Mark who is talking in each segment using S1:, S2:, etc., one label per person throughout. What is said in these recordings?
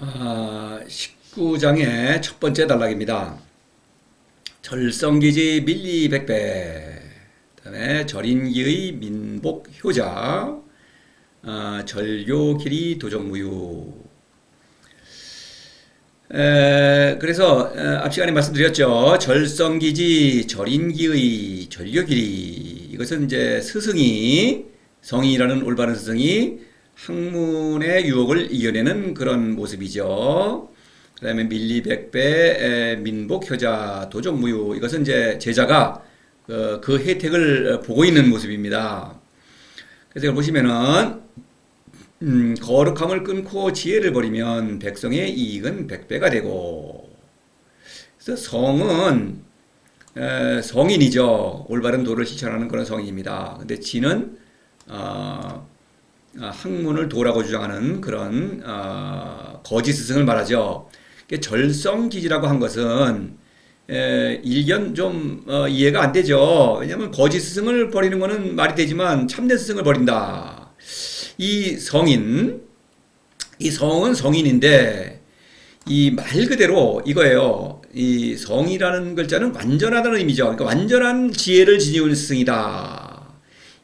S1: 19장의 첫 번째 단락입니다. 절성기지 밀리백배, 그다음에 절인기의 민복효자, 절교길이 도정무유. 그래서 앞 시간에 말씀드렸죠. 절성기지 절인기의 절교길이, 이것은 이제 스승이, 성인이라는 올바른 스승이 학문의 유혹을 이겨내는 그런 모습이죠. 그 다음에 밀리백배, 민복효자, 도정무유. 이것은 이제 제자가 그 혜택을 보고 있는 모습입니다. 그래서 이걸 보시면은, 거룩함을 끊고 지혜를 버리면 백성의 이익은 백배가 되고. 그래서 성은, 성인이죠. 올바른 도를 실천하는 그런 성인입니다. 근데 지는, 학문을 도라고 주장하는 그런 거짓 스승을 말하죠. 절성기지라고 한 것은 일견 좀 이해가 안 되죠. 왜냐하면 거짓 스승을 버리는 것은 말이 되지만 참된 스승을 버린다. 이 성은 성인인데 이 말 그대로 이거예요. 이 성이라는 글자는 완전하다는 의미죠. 그러니까 완전한 지혜를 지니고 있는 스승이다.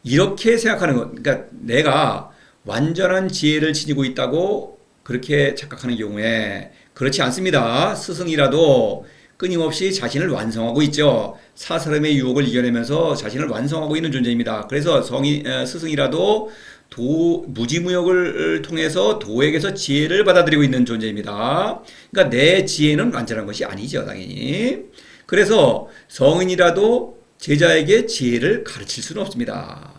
S1: 이렇게 생각하는 것. 그러니까 내가 완전한 지혜를 지니고 있다고 그렇게 착각하는 경우에 그렇지 않습니다. 스승이라도 끊임없이 자신을 완성하고 있죠. 사사람의 유혹을 이겨내면서 자신을 완성하고 있는 존재입니다. 그래서 스승이라도 무지무역을 통해서 도에게서 지혜를 받아들이고 있는 존재입니다. 그러니까 내 지혜는 완전한 것이 아니죠, 당연히. 그래서 성인이라도 제자에게 지혜를 가르칠 수는 없습니다.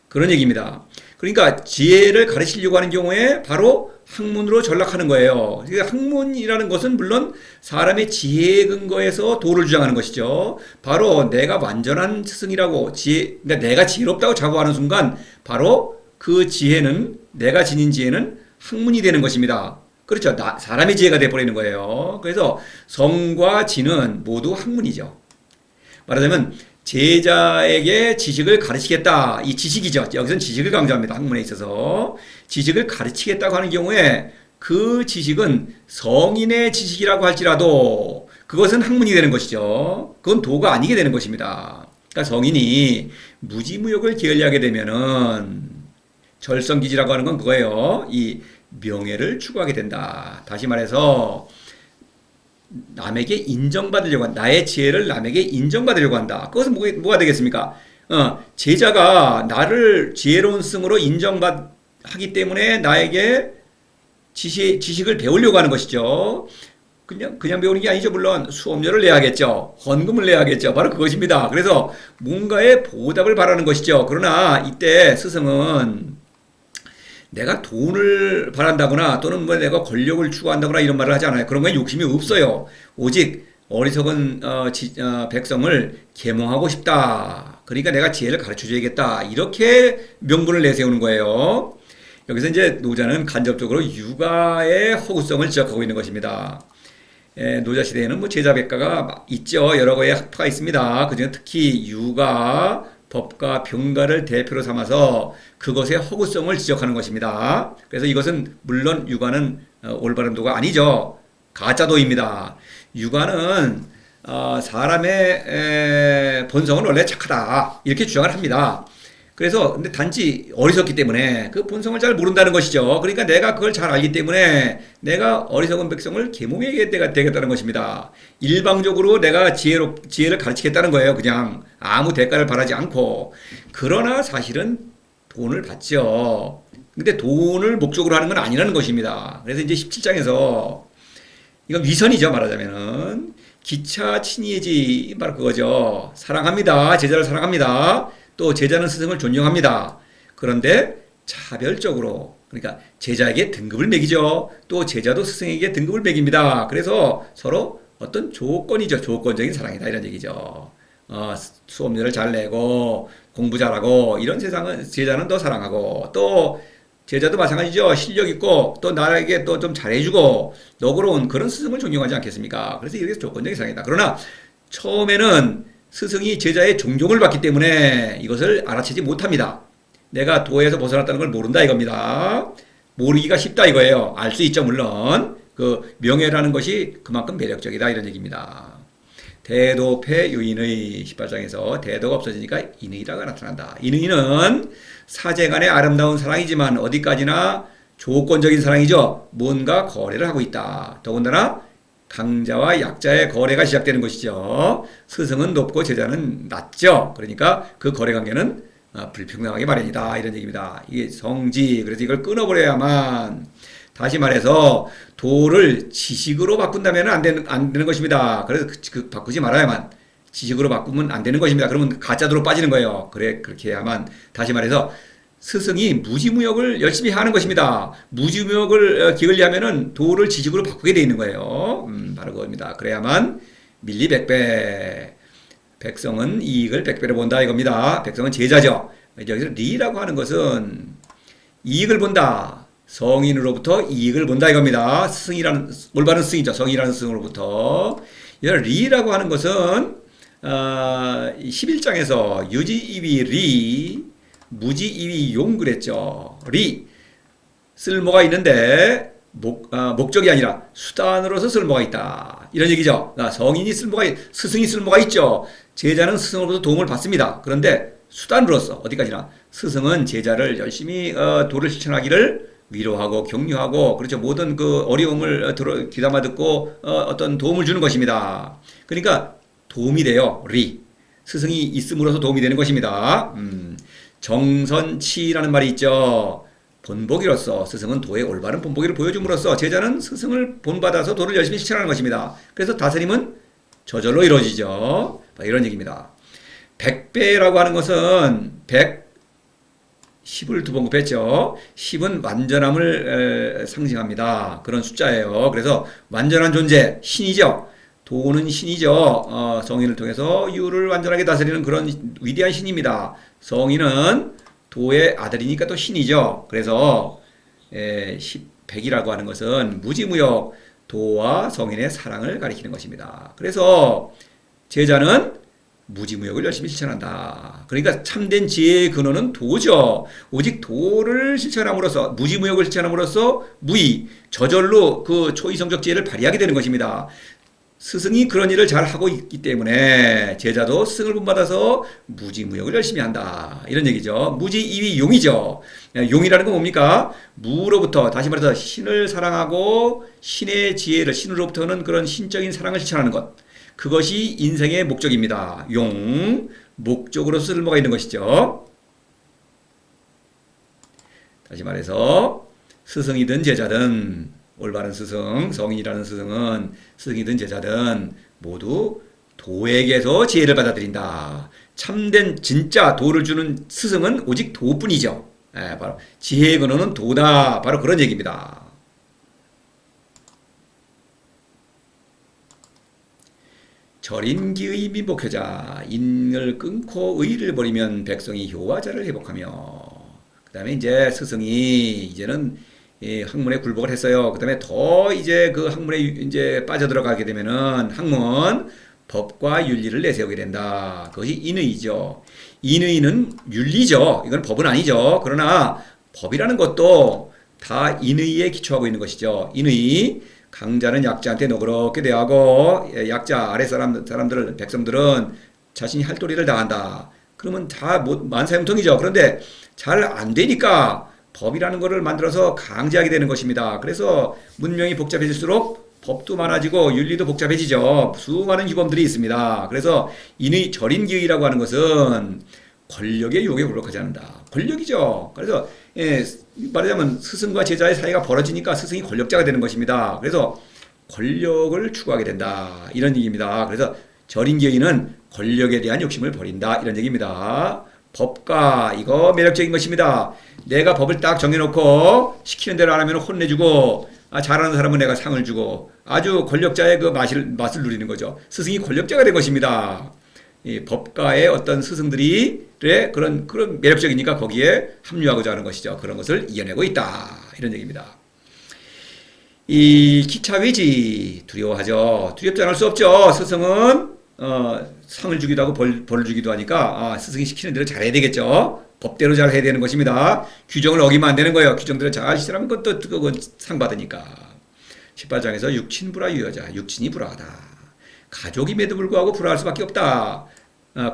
S1: 그런 얘기입니다. 그러니까 지혜를 가르치려고 하는 경우에 바로 학문으로 전락하는 거예요. 그러니까 학문이라는 것은 물론 사람의 지혜에 근거해서 도를 주장하는 것이죠. 바로 내가 완전한 스승이라고 그러니까 내가 지혜롭다고 자부하는 순간 바로 그 지혜는, 내가 지닌 지혜는 학문이 되는 것입니다. 그렇죠. 사람의 지혜가 되어버리는 거예요. 그래서 성과 지는 모두 학문이죠. 말하자면 제자에게 지식을 가르치겠다. 이 지식이죠. 여기서는 지식을 강조합니다. 학문에 있어서. 지식을 가르치겠다고 하는 경우에 그 지식은 성인의 지식이라고 할지라도 그것은 학문이 되는 것이죠. 그건 도가 아니게 되는 것입니다. 그러니까 성인이 무지무역을 게을리하게 되면은 절성기지라고 하는 건 그거예요. 이 명예를 추구하게 된다. 다시 말해서 남에게 인정받으려고 한다. 나의 지혜를 남에게 인정받으려고 한다. 그것은 뭐가 되겠습니까? 제자가 나를 지혜로운 스승으로 인정하기 때문에 나에게 지식을 배우려고 하는 것이죠. 그냥 배우는 게 아니죠. 물론 수업료를 내야겠죠. 헌금을 내야겠죠. 바로 그것입니다. 그래서 뭔가의 보답을 바라는 것이죠. 그러나 이때 스승은 내가 돈을 바란다거나 또는 뭐 내가 권력을 추구한다거나 이런 말을 하지 않아요. 그런 건 욕심이 없어요. 오직 어리석은 백성을 계몽하고 싶다. 그러니까 내가 지혜를 가르쳐줘야겠다. 이렇게 명분을 내세우는 거예요. 여기서 이제 노자는 간접적으로 육아의 허구성을 지적하고 있는 것입니다. 노자 시대에는 뭐 제자 백가가 있죠. 여러 가지 학파가 있습니다. 그중에 특히 육아, 법과 병가를 대표로 삼아서 그것의 허구성을 지적하는 것입니다. 그래서 이것은 물론 육아는 올바른 도가 아니죠. 가짜도입니다. 육아는 사람의 본성은 원래 착하다. 이렇게 주장을 합니다. 그래서 근데 단지 어리석기 때문에 그 본성을 잘 모른다는 것이죠. 그러니까 내가 그걸 잘 알기 때문에 내가 어리석은 백성을 계몽하게 되겠다는 것입니다. 일방적으로 내가 지혜를 가르치겠다는 거예요. 그냥 아무 대가를 바라지 않고. 그러나 사실은 돈을 받죠. 근데 돈을 목적으로 하는 건 아니라는 것입니다. 그래서 이제 17장에서 이건 위선이죠. 말하자면은 기차 친이지 바로 그거죠. 사랑합니다. 제자를 사랑합니다. 또 제자는 스승을 존경합니다. 그런데 차별적으로, 그러니까 제자에게 등급을 매기죠. 또 제자도 스승에게 등급을 매깁니다. 그래서 서로 어떤 조건이죠. 조건적인 사랑이다 이런 얘기죠. 수업료를 잘 내고 공부 잘하고 이런 세상은 제자는 더 사랑하고, 또 제자도 마찬가지죠. 실력 있고 또 나에게 또 좀 잘해주고 너그러운 그런 스승을 존경하지 않겠습니까? 그래서 이렇게 조건적인 사랑이다. 그러나 처음에는 스승이 제자의 존경을 받기 때문에 이것을 알아채지 못합니다. 내가 도에서 벗어났다는 걸 모른다 이겁니다. 모르기가 쉽다 이거예요. 알 수 있죠, 물론. 그 명예라는 것이 그만큼 매력적이다 이런 얘기입니다. 대도패 유인의 18장에서 대도가 없어지니까 인의라가 나타난다. 인의는 사제간의 아름다운 사랑이지만 어디까지나 조건적인 사랑이죠. 뭔가 거래를 하고 있다. 더군다나 강자와 약자의 거래가 시작되는 것이죠. 스승은 높고 제자는 낮죠. 그러니까 그 거래 관계는 불평등하게 마련이다 이런 얘기입니다. 이게 성지. 그래서 이걸 끊어버려야만, 다시 말해서 도를 지식으로 바꾼다면 안 되는 것입니다. 그래서 바꾸지 말아야만, 지식으로 바꾸면 안 되는 것입니다. 그러면 가짜도로 빠지는 거예요. 그렇게 해야만, 다시 말해서 스승이 무지무역을 열심히 하는 것입니다. 무지무역을 기울이하면은 도를 지식으로 바꾸게 되어 있는 거예요. 바로 그겁니다. 그래야만 밀리백배. 백성은 이익을 백배로 본다 이겁니다. 백성은 제자죠. 여기서 리라고 하는 것은 이익을 본다. 성인으로부터 이익을 본다 이겁니다. 스승이라는, 올바른 스승이죠. 성인이라는 스승으로부터. 리라고 하는 것은 11장에서 유지이위 리, 무지이위 용 그랬죠. 리, 쓸모가 있는데 목적이 아니라 수단으로서 쓸모가 있다 이런 얘기죠. 스승이 쓸모가 있죠. 제자는 스승으로부터 도움을 받습니다. 그런데 수단으로서 어디까지나 스승은 제자를 열심히 도를 실천하기를 위로하고 격려하고, 그렇죠, 모든 그 어려움을 귀담아 듣고 어떤 도움을 주는 것입니다. 그러니까 도움이 돼요. 스승이 있음으로써 도움이 되는 것입니다. 정선치라는 말이 있죠. 본보기로서 스승은 도의 올바른 본보기를 보여줌으로써 제자는 스승을 본받아서 도를 열심히 실천하는 것입니다. 그래서 다스림은 저절로 이루어지죠. 이런 얘기입니다. 백배라고 하는 것은 10을 두 번 곱했죠. 10은 완전함을 상징합니다. 그런 숫자예요. 그래서 완전한 존재, 신이죠. 도는 신이죠. 성인을 통해서 유를 완전하게 다스리는 그런 위대한 신입니다. 성인은 도의 아들이니까 또 신이죠. 그래서 100이라고 하는 것은 무지무역, 도와 성인의 사랑을 가리키는 것입니다. 그래서 제자는 무지무역을 열심히 실천한다. 그러니까 참된 지혜의 근원은 도죠. 오직 도를 실천함으로써, 무지무역을 실천함으로써 무의, 저절로 그 초이성적 지혜를 발휘하게 되는 것입니다. 스승이 그런 일을 잘 하고 있기 때문에 제자도 스승을 본받아서 무지무역을 열심히 한다 이런 얘기죠. 무지이위 용이죠. 용이라는 건 뭡니까? 무로부터, 다시 말해서 신을 사랑하고 신의 지혜를, 신으로부터는 그런 신적인 사랑을 실천하는 것, 그것이 인생의 목적입니다. 용, 목적으로 쓸모가 있는 것이죠. 다시 말해서 스승이든 제자든, 올바른 스승, 성인이라는 스승은, 스승이든 제자든 모두 도에게서 지혜를 받아들인다. 참된 진짜 도를 주는 스승은 오직 도뿐이죠. 바로 지혜의 근원은 도다. 바로 그런 얘기입니다. 절인기의 민복효자, 인을 끊고 의를 버리면 백성이 효화자를 회복하며. 그 다음에 이제 스승이 이제는 학문에 굴복을 했어요. 그 다음에 더 이제 그 학문에 이제 빠져들어가게 되면은 학문, 법과 윤리를 내세우게 된다. 그것이 인의죠. 인의는 윤리죠. 이건 법은 아니죠. 그러나 법이라는 것도 다 인의에 기초하고 있는 것이죠. 인의, 강자는 약자한테 너그럽게 대하고 약자 아래 사람들, 백성들은 자신이 할 도리를 다한다. 그러면 다 만사형통이죠. 그런데 잘 안 되니까 법이라는 것을 만들어서 강제하게 되는 것입니다. 그래서 문명이 복잡해질수록 법도 많아지고 윤리도 복잡해지죠. 수많은 규범들이 있습니다. 그래서 인의, 절인기의라고 하는 것은 권력의 유혹에 굴복하지 않는다. 권력이죠. 그래서 말하자면 스승과 제자의 사이가 벌어지니까 스승이 권력자가 되는 것입니다. 그래서 권력을 추구하게 된다. 이런 얘기입니다. 그래서 절인기의는 권력에 대한 욕심을 버린다. 이런 얘기입니다. 법과 이거 매력적인 것입니다. 내가 법을 딱 정해놓고 시키는 대로 안 하면 혼내주고, 잘하는 사람은 내가 상을 주고, 아주 권력자의 그 맛을 누리는 거죠. 스승이 권력자가 된 것입니다. 이 법가의 어떤 스승들이 그런 매력적이니까 거기에 합류하고자 하는 것이죠. 그런 것을 이겨내고 있다. 이런 얘기입니다. 이 기차위지 두려워하죠. 두렵지 않을 수 없죠. 스승은 상을 주기도 하고 벌을 주기도 하니까 스승이 시키는 대로 잘해야 되겠죠. 법대로 잘 해야 되는 것입니다. 규정을 어기면 안 되는 거예요. 규정대로 잘 실천하면 그건 상 받으니까. 18장에서 육친불화 유여자, 육친이 불화하다. 가족임에도 불구하고 불화할 수밖에 없다.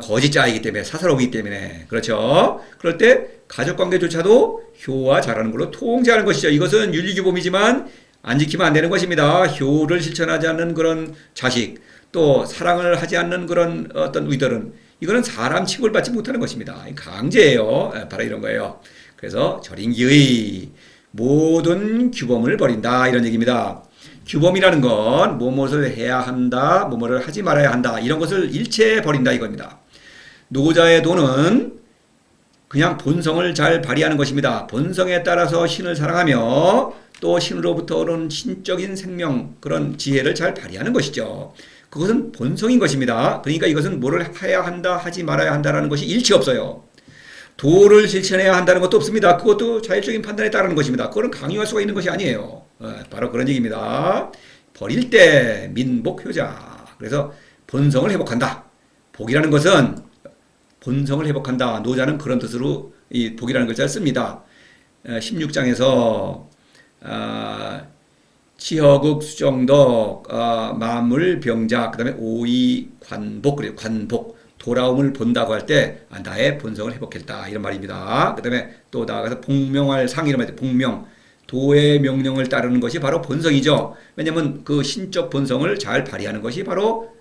S1: 거짓자이기 때문에, 사사로우기 때문에. 그렇죠? 그럴 때 가족관계조차도 효와 자라는 걸로 통제하는 것이죠. 이것은 윤리규범이지만 안 지키면 안 되는 것입니다. 효를 실천하지 않는 그런 자식, 또 사랑을 하지 않는 그런 어떤 위들은 이거는 사람 취급을 받지 못하는 것입니다. 강제예요. 바로 이런 거예요. 그래서 절인기의 모든 규범을 버린다 이런 얘기입니다. 규범이라는 건 무엇을 해야 한다, 무엇을 하지 말아야 한다 이런 것을 일체 버린다 이겁니다. 노자의 도는 그냥 본성을 잘 발휘하는 것입니다. 본성에 따라서 신을 사랑하며 또 신으로부터 오는 신적인 생명 그런 지혜를 잘 발휘하는 것이죠. 그것은 본성인 것입니다. 그러니까 이것은 뭐를 해야 한다, 하지 말아야 한다라는 것이 일치 없어요. 도를 실천해야 한다는 것도 없습니다. 그것도 자율적인 판단에 따르는 것입니다. 그거는 강요할 수가 있는 것이 아니에요. 바로 그런 얘기입니다. 버릴 때 민복효자. 그래서 본성을 회복한다. 복이라는 것은 본성을 회복한다. 노자는 그런 뜻으로 이 복이라는 글자를 씁니다. 16장에서 치허극 수정덕 만물 병자 그다음에 오이 관복 그래요. 관복 돌아옴을 본다고 할 때 나의 본성을 회복했다 이런 말입니다. 그다음에 또 나아가서 복명할 상 이런 말 복명 도의 명령을 따르는 것이 바로 본성이죠. 왜냐하면 그 신적 본성을 잘 발휘하는 것이 바로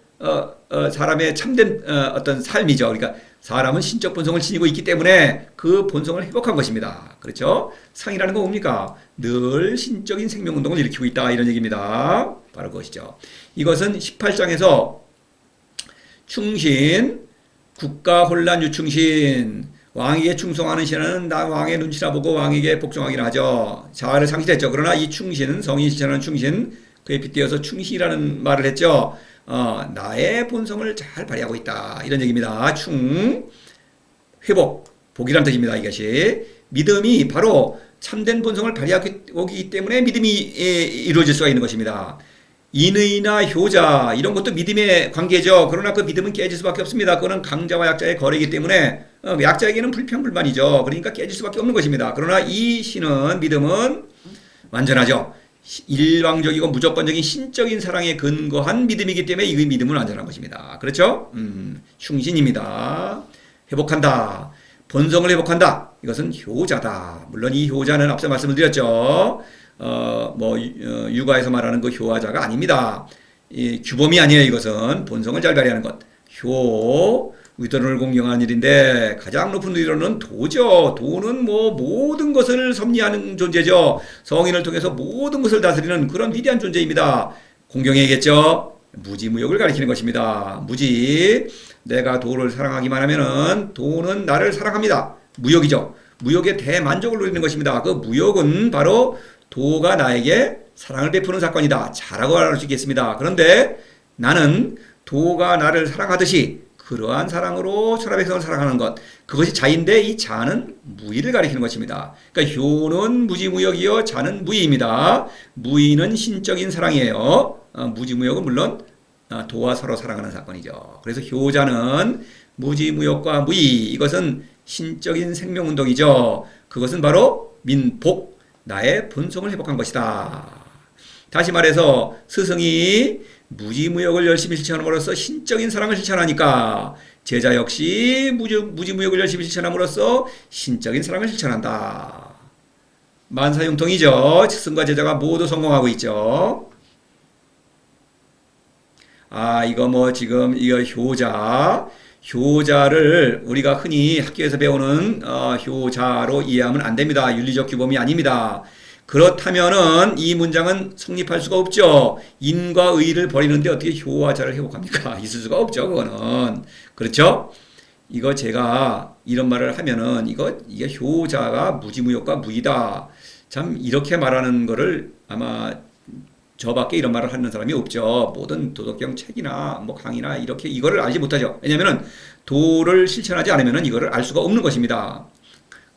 S1: 사람의 참된 어떤 삶이죠. 그러니까 사람은 신적 본성을 지니고 있기 때문에 그 본성을 회복한 것입니다. 그렇죠? 상이라는 건 뭡니까? 늘 신적인 생명운동을 일으키고 있다 이런 얘기입니다. 바로 그것이죠. 이것은 18장에서 충신, 국가혼란 유충신, 왕에게 충성하는 신하는 나 왕의 눈치나 보고 왕에게 복종하기를 하죠. 자아를 상실했죠. 그러나 이 충신은 성인이 실천하는 충신, 그에 빗대어서 충실이라는 말을 했죠. 나의 본성을 잘 발휘하고 있다 이런 얘기입니다. 회복, 복이라는 뜻입니다. 이것이 믿음이 바로 참된 본성을 발휘하기 때문에 믿음이 이루어질 수가 있는 것입니다. 인의나 효자 이런 것도 믿음의 관계죠. 그러나 그 믿음은 깨질 수밖에 없습니다. 그거는 강자와 약자의 거래이기 때문에 약자에게는 불평불만이죠. 그러니까 깨질 수밖에 없는 것입니다. 그러나 이 신은 믿음은 완전하죠. 일방적이고 무조건적인 신적인 사랑에 근거한 믿음이기 때문에 이 믿음은 완전한 것입니다. 그렇죠? 충신입니다. 회복한다. 본성을 회복한다. 이것은 효자다. 물론 이 효자는 앞서 말씀을 드렸죠. 육아에서 말하는 그 효자가 아닙니다. 이 규범이 아니에요. 이것은 본성을 잘 발휘하는 것. 위도를 공경하는 일인데 가장 높은 위도는 도죠. 도는 모든 것을 섭리하는 존재죠. 성인을 통해서 모든 것을 다스리는 그런 위대한 존재입니다. 공경해야겠죠. 무지무욕을 가리키는 것입니다. 무지, 내가 도를 사랑하기만 하면은 도는 나를 사랑합니다. 무욕이죠. 무욕의 대만족을 누리는 것입니다. 그 무욕은 바로 도가 나에게 사랑을 베푸는 사건이다. 자라고 말할 수 있겠습니다. 그런데 나는 도가 나를 사랑하듯이 그러한 사랑으로 천하 백성을 사랑하는 것, 그것이 자인데 이 자는 무의를 가리키는 것입니다. 그러니까 효는 무지무역이요 자는 무의입니다. 무의는 신적인 사랑이에요. 무지무역은 물론 도와 서로 사랑하는 사건이죠. 그래서 효자는 무지무역과 무의, 이것은 신적인 생명운동이죠. 그것은 바로 민복, 나의 본성을 회복한 것이다. 다시 말해서 스승이 무지무역을 열심히 실천함으로써 신적인 사랑을 실천하니까 제자 역시 무지무역을 열심히 실천함으로써 신적인 사랑을 실천한다. 만사융통이죠. 스승과 제자가 모두 성공하고 있죠. 이거 지금 이거 효자를 우리가 흔히 학교에서 배우는 효자로 이해하면 안 됩니다. 윤리적 규범이 아닙니다. 그렇다면은 이 문장은 성립할 수가 없죠. 인과 의를 버리는데 어떻게 효와 자를 회복합니까? 있을 수가 없죠. 그거는. 그렇죠? 이거 제가 이런 말을 하면은 이게 효자가 무지무역과 무의다. 참 이렇게 말하는 거를 아마 저밖에 이런 말을 하는 사람이 없죠. 모든 도덕경 책이나 강의나 이렇게 이거를 알지 못하죠. 왜냐면은 도를 실천하지 않으면은 이거를 알 수가 없는 것입니다.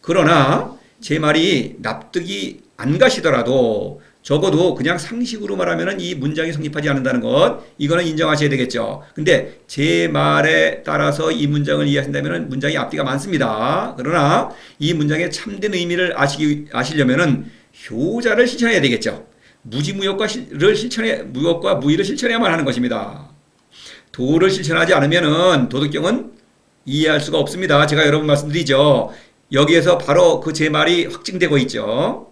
S1: 그러나 제 말이 납득이 안 가시더라도 적어도 그냥 상식으로 말하면은 이 문장이 성립하지 않는다는 것, 이거는 인정하셔야 되겠죠. 근데 제 말에 따라서 이 문장을 이해하신다면은 문장이 앞뒤가 많습니다. 그러나 이 문장의 참된 의미를 아시려면은 효자를 실천해야 되겠죠. 무역과 무의를 실천해야만 하는 것입니다. 도를 실천하지 않으면은 도덕경은 이해할 수가 없습니다. 제가 여러 번 말씀드리죠. 여기에서 바로 그 제 말이 확증되고 있죠.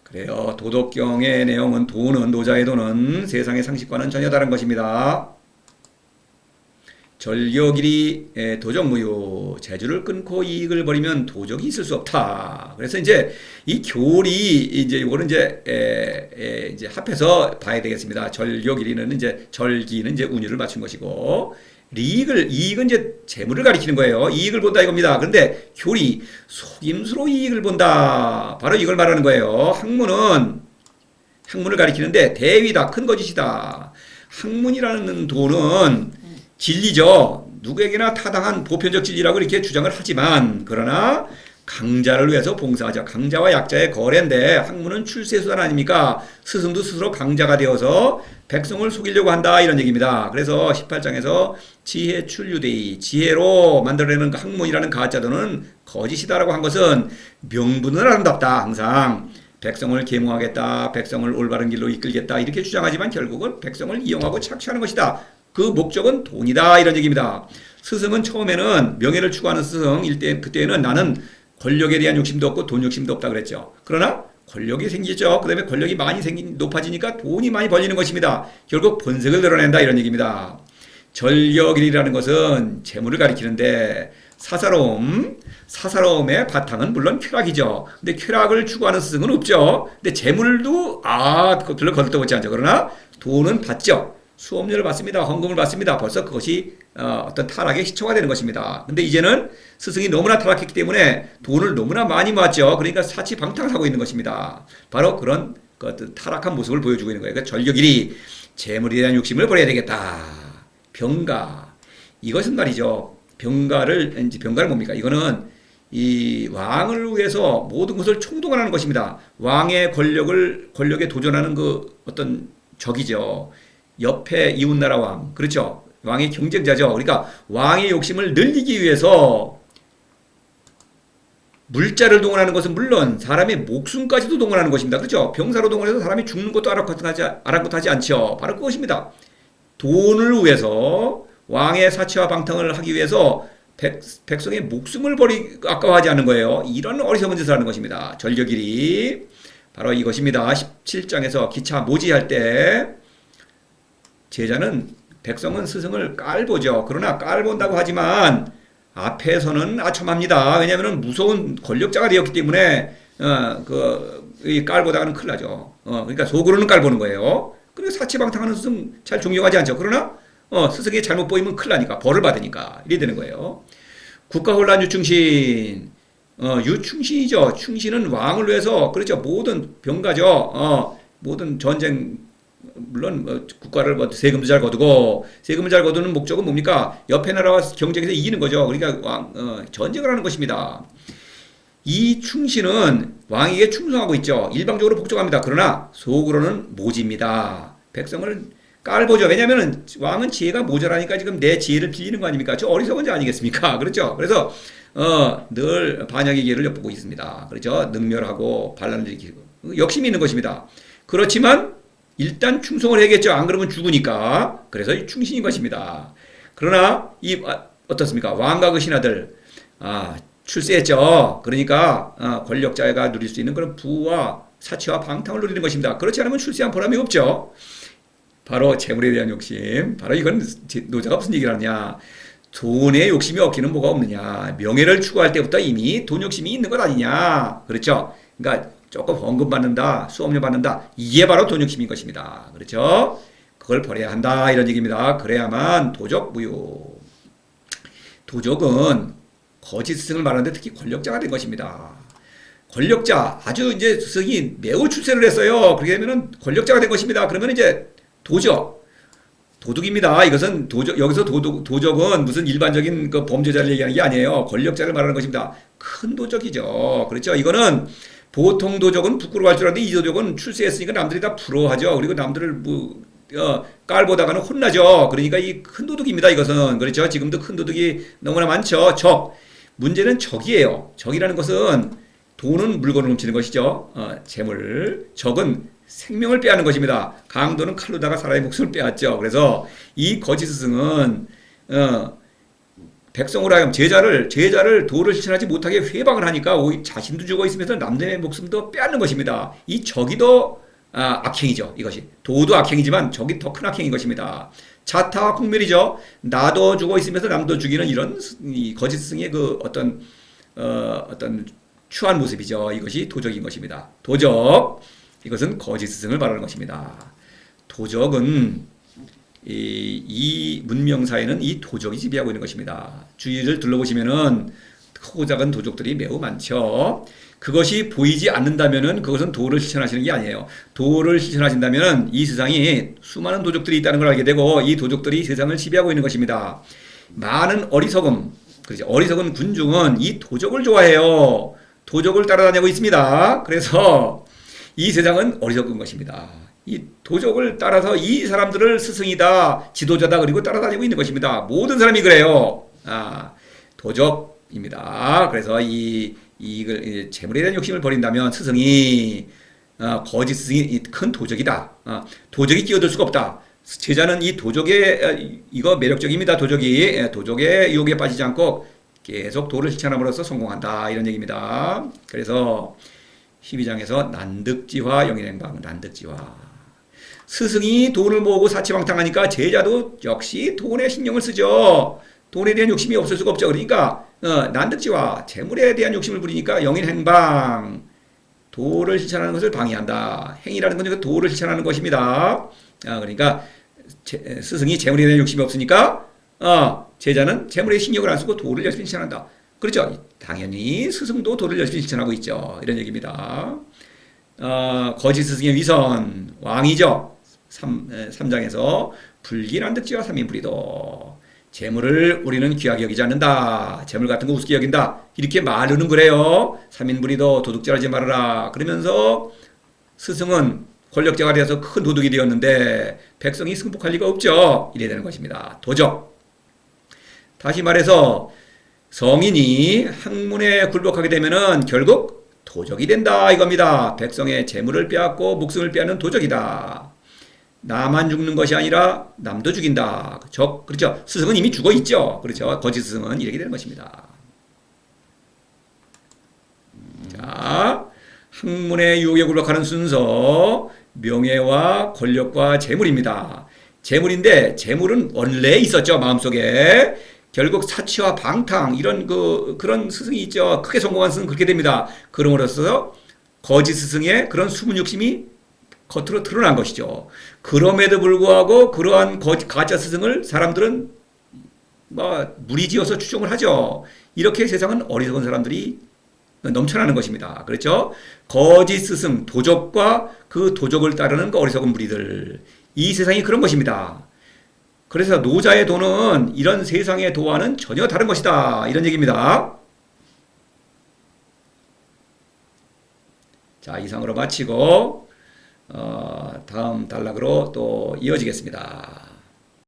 S1: 그래요. 도덕경의 내용은 도는, 노자의 도는 세상의 상식과는 전혀 다른 것입니다. 절격일이 도적무효, 재주를 끊고 이익을 버리면 도적이 있을 수 없다. 그래서 이제 이 교리 이제 이거는 이제 합해서 봐야 되겠습니다. 절격일이는 이제 절기는 이제 운율을 맞춘 것이고, 이익은 이제 재물을 가리키는 거예요. 이익을 본다 이겁니다. 그런데 교리 속임수로 이익을 본다. 바로 이걸 말하는 거예요. 학문을 가리키는데 대위다, 큰 거짓이다. 학문이라는 도는 진리죠. 누구에게나 타당한 보편적 진리라고 이렇게 주장을 하지만, 그러나 강자를 위해서 봉사하자. 강자와 약자의 거래인데 학문은 출세수단 아닙니까? 스승도 스스로 강자가 되어서 백성을 속이려고 한다, 이런 얘기입니다. 그래서 18장에서 지혜 출유대이, 지혜로 만들어내는 학문이라는 가짜도는 거짓이다라고 한 것은 명분은 아름답다. 항상 백성을 계몽하겠다, 백성을 올바른 길로 이끌겠다 이렇게 주장하지만 결국은 백성을 이용하고 착취하는 것이다. 그 목적은 돈이다, 이런 얘기입니다. 스승은 처음에는 명예를 추구하는 스승일 때 그때는 나는 권력에 대한 욕심도 없고 돈 욕심도 없다 그랬죠. 그러나 권력이 생기죠. 그 다음에 권력이 많이 높아지니까 돈이 많이 벌리는 것입니다. 결국 본색을 드러낸다, 이런 얘기입니다. 절격일이라는 것은 재물을 가리키는데 사사로움의 바탕은 물론 쾌락이죠. 근데 쾌락을 추구하는 스승은 없죠. 근데 재물도 별로 거들떠보지 않죠. 그러나 돈은 받죠. 수업료를 받습니다. 헌금을 받습니다. 벌써 그것이 어떤 타락의 시초가 되는 것입니다. 근데 이제는 스승이 너무나 타락했기 때문에 돈을 너무나 많이 모았죠. 그러니까 사치방탕을 하고 있는 것입니다. 바로 그런 타락한 모습을 보여주고 있는 거예요. 그러니까 절격일이 재물에 대한 욕심을 버려야 되겠다. 병가, 이것은 말이죠. 병가를 뭡니까? 이거는 이 왕을 위해서 모든 것을 총동원하는 것입니다. 왕의 권력에 도전하는 그 어떤 적이죠. 옆에 이웃나라 왕, 그렇죠? 왕의 경쟁자죠. 그러니까 왕의 욕심을 늘리기 위해서 물자를 동원하는 것은 물론 사람의 목숨까지도 동원하는 것입니다. 그렇죠? 병사로 동원해서 사람이 죽는 것도 아랑곳하지 않죠. 바로 그것입니다. 돈을 위해서 왕의 사치와 방탕을 하기 위해서 백성의 목숨을 아까워하지 않는 거예요. 이런 어리석은 짓을 하는 것입니다. 절격일이 바로 이것입니다. 17장에서 기차 모지할 때 백성은 스승을 깔보죠. 그러나 깔본다고 하지만 앞에서는 아첨합니다. 왜냐하면 무서운 권력자가 되었기 때문에 이 깔보다가는 큰일 나죠. 그러니까 속으로는 깔보는 거예요. 그리고 사치방탕하는 스승 잘 존경하지 않죠. 그러나 스승이 잘못 보이면 큰일 나니까, 벌을 받으니까 이래 되는 거예요. 국가혼란 유충신, 유충신이죠. 충신은 왕을 위해서, 그렇죠. 모든 병가죠. 모든 전쟁, 물론 국가를 세금도 잘 거두고, 세금을 잘 거두는 목적은 뭡니까? 옆에 나라와 경쟁에서 이기는 거죠. 그러니까 전쟁을 하는 것입니다. 이 충신은 왕에게 충성하고 있죠. 일방적으로 복종합니다. 그러나 속으로는 모집니다. 백성을 깔보죠. 왜냐하면 왕은 지혜가 모자라니까 지금 내 지혜를 빌리는 거 아닙니까? 저 어리석은 자 아니겠습니까? 그렇죠. 그래서 늘 반역의 기회를 엿보고 있습니다. 그렇죠. 능멸하고 반란을 일으키고 욕심이 있는 것입니다. 그렇지만 일단 충성을 해야겠죠. 안 그러면 죽으니까. 그래서 이 충신인 것입니다. 그러나 어떻습니까? 왕과 그 신하들 출세했죠. 그러니까 권력자가 누릴 수 있는 그런 부와 사치와 방탕을 누리는 것입니다. 그렇지 않으면 출세한 보람이 없죠. 바로 재물에 대한 욕심. 바로 이건 노자가 무슨 얘기를 하느냐. 돈에 욕심이 없기는 뭐가 없느냐. 명예를 추구할 때부터 이미 돈 욕심이 있는 것 아니냐. 그렇죠. 그러니까 조금 헌금 받는다, 수업료 받는다, 이게 바로 돈 욕심인 것입니다. 그렇죠? 그걸 버려야 한다, 이런 얘기입니다. 그래야만 도적무효. 도적은 거짓 스승을 말하는데 특히 권력자가 된 것입니다. 권력자, 아주 이제 스승이 매우 출세를 했어요. 그렇게 되면은 권력자가 된 것입니다. 그러면 이제 도둑입니다. 이것은 여기서 도적은 무슨 일반적인 그 범죄자를 얘기하는 게 아니에요. 권력자를 말하는 것입니다. 큰 도적이죠. 그렇죠? 이거는 보통 도적은 부끄러워할 줄 알았는데 이 도적은 출세했으니까 남들이 다 부러워하죠. 그리고 남들을 깔보다가는 혼나죠. 그러니까 이 큰 도둑입니다. 이것은. 그렇죠? 지금도 큰 도둑이 너무나 많죠. 문제는 적이에요. 적이라는 것은 돈은 물건을 훔치는 것이죠. 재물. 적은 생명을 빼앗는 것입니다. 강도는 칼로다가 사람의 목숨을 빼앗죠. 그래서 이 거짓 스승은 백성으로 하여금 제자를 도를 실천하지 못하게 회방을 하니까 오히려 자신도 죽어 있으면서 남들의 목숨도 빼앗는 것입니다. 이 적이 더 악행이죠. 이것이 도도 악행이지만 적이 더 큰 악행인 것입니다. 자타와 공멸이죠. 나도 죽어 있으면서 남도 죽이는 이런 이 거짓 스승의 그 어떤 추한 모습이죠. 이것이 도적인 것입니다. 도적, 이것은 거짓 스승을 말하는 것입니다. 도적은 이 문명사에는 이 도적이 지배하고 있는 것입니다. 주위를 둘러보시면은 크고 작은 도적들이 매우 많죠. 그것이 보이지 않는다면은 그것은 도를 실천하시는 게 아니에요. 도를 실천하신다면은 이 세상에 수많은 도적들이 있다는 걸 알게 되고 이 도적들이 세상을 지배하고 있는 것입니다. 많은 어리석음, 그렇죠. 어리석은 군중은 이 도적을 좋아해요. 도적을 따라다니고 있습니다. 그래서 이 세상은 어리석은 것입니다. 이 도적을 따라서 이 사람들을 스승이다, 지도자다, 그리고 따라다니고 있는 것입니다. 모든 사람이 그래요. 도적입니다. 그래서 이걸 재물에 대한 욕심을 버린다면 스승이 거짓 스승이 큰 도적이다. 도적이 끼어들 수가 없다. 제자는 이 도적의 이거 매력적입니다. 도적의 유혹에 빠지지 않고 계속 도를 실천함으로써 성공한다. 이런 얘기입니다. 그래서 12장에서 난득지화 영인행방, 난득지화. 스승이 돈을 모으고 사치방탕하니까 제자도 역시 돈에 신경을 쓰죠. 돈에 대한 욕심이 없을 수가 없죠. 그러니까 난득지화, 재물에 대한 욕심을 부리니까 영인행방, 도를 실천하는 것을 방해한다. 행위라는 건 도를 실천하는 것입니다. 그러니까 스승이 재물에 대한 욕심이 없으니까 제자는 재물에 신경을 안 쓰고 도를 열심히 실천한다. 그렇죠. 당연히 스승도 도를 열심히 실천하고 있죠. 이런 얘기입니다. 거짓 스승의 위선, 왕이죠. 3장에서 불기난득지와 삼인불이도. 재물을 우리는 귀하게 여기지 않는다. 재물 같은 거 우습게 여긴다. 이렇게 말하는 그래요. 삼인불이도 도둑질하지 말아라. 그러면서 스승은 권력자가 되어서 큰 도둑이 되었는데 백성이 승복할 리가 없죠. 이래야 되는 것입니다. 도적. 다시 말해서 성인이 학문에 굴복하게 되면은 결국 도적이 된다 이겁니다. 백성의 재물을 빼앗고 목숨을 빼앗는 도적이다. 나만 죽는 것이 아니라 남도 죽인다. 그렇죠. 스승은 이미 죽어 있죠. 그렇죠. 거짓 스승은 이렇게 되는 것입니다. 자, 학문의 유혹에 굴복하는 순서, 명예와 권력과 재물입니다. 재물인데 재물은 원래 있었죠. 마음속에. 결국 사치와 방탕 이런 그런 스승이 있죠. 크게 성공한 스승은 그렇게 됩니다. 그럼으로써 거짓 스승의 그런 수문 욕심이 겉으로 드러난 것이죠. 그럼에도 불구하고 그러한 가짜 스승을 사람들은 무리지어서 추종을 하죠. 이렇게 세상은 어리석은 사람들이 넘쳐나는 것입니다. 그렇죠? 거짓 스승, 도적과 그 도적을 따르는 그 어리석은 무리들. 이 세상이 그런 것입니다. 그래서 노자의 도는 이런 세상의 도와는 전혀 다른 것이다. 이런 얘기입니다. 자, 이상으로 마치고 다음 단락으로 또 이어지겠습니다.